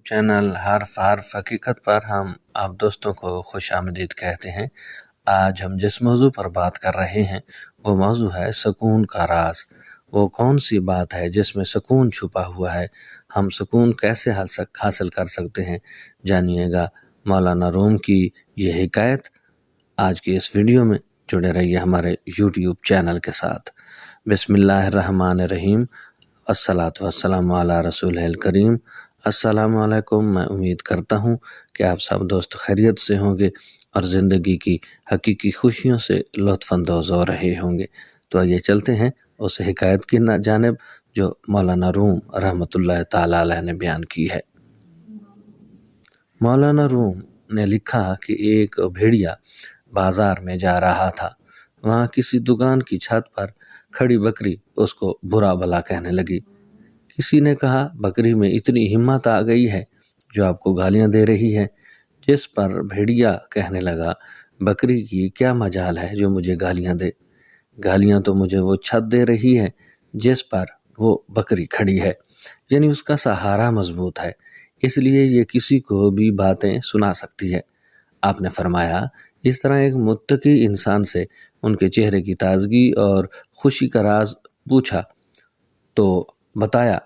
Channel हर्फ हकीकत पर हम आप दोस्तों को खुश आमदीद कहते हैं। आज हम जिस मौजू पर बात कर रहे हैं वो मौजू है सुकून का राज। वो कौन सी बात है जिसमें सुकून छुपा हुआ है, हम सुकून कैसे हासिल कर सकते हैं, जानिएगा मौलाना रूम की ये हिकायत आज की इस वीडियो में। जुड़े रहिए हमारे यूट्यूब चैनल के साथ। बिस्मिल्लाहिर्रहमानिर्रहीम, अस्सलातु वस्सलामु अला रसूलिल करीम। अस्सलामु अलैकुम। मैं उम्मीद करता हूँ कि आप सब दोस्त खैरियत से होंगे और ज़िंदगी की हकीकी खुशियों से लुत्फ़अंदोज़ हो रहे होंगे। तो आइए चलते हैं उस हिकायत की जानिब जो मौलाना रूम रहमतुल्लाह ताला अलैह ने बयान की है। मौलाना रूम ने लिखा कि एक भेड़िया बाजार में जा रहा था। वहाँ किसी दुकान की छत पर खड़ी बकरी उसको बुरा भला कहने लगी। किसी ने कहा, बकरी में इतनी हिम्मत आ गई है जो आपको गालियां दे रही है। जिस पर भेड़िया कहने लगा, बकरी की क्या मजाल है जो मुझे गालियां दे। गालियां तो मुझे वो छत दे रही है जिस पर वो बकरी खड़ी है, यानी उसका सहारा मजबूत है, इसलिए ये किसी को भी बातें सुना सकती है। आपने फरमाया, इस तरह एक मुत्तकी इंसान से उनके चेहरे की ताजगी और खुशी का राज पूछा तो बताया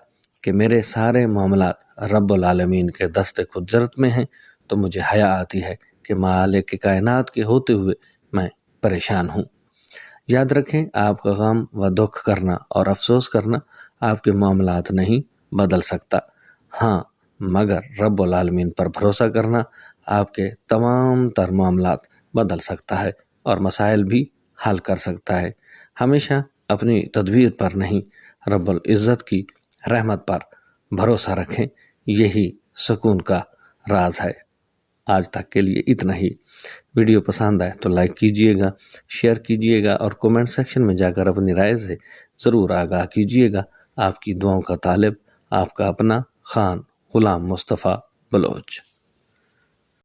कि मेरे सारे मामलात रब्बुल आलमीन के दस्ते कुदरत में हैं, तो मुझे हया आती है कि मालिक के कायनात के होते हुए मैं परेशान हूँ। याद रखें, आपका गम व दुख करना और अफसोस करना आपके मामलात नहीं बदल सकता। हाँ, मगर रब्बुल आलमीन पर भरोसा करना आपके तमाम तर मामलात बदल सकता है और मसाइल भी हल कर सकता है। हमेशा अपनी तदबीर पर नहीं, रब्बुल इज़्ज़त की रहमत पर भरोसा रखें, यही सुकून का राज है। आज तक के लिए इतना ही। वीडियो पसंद आए तो लाइक कीजिएगा, शेयर कीजिएगा और कमेंट सेक्शन में जाकर अपनी राय से ज़रूर आगाह कीजिएगा। आपकी दुआओं का तालिब आपका अपना खान गुलाम मुस्तफ़ा बलोच।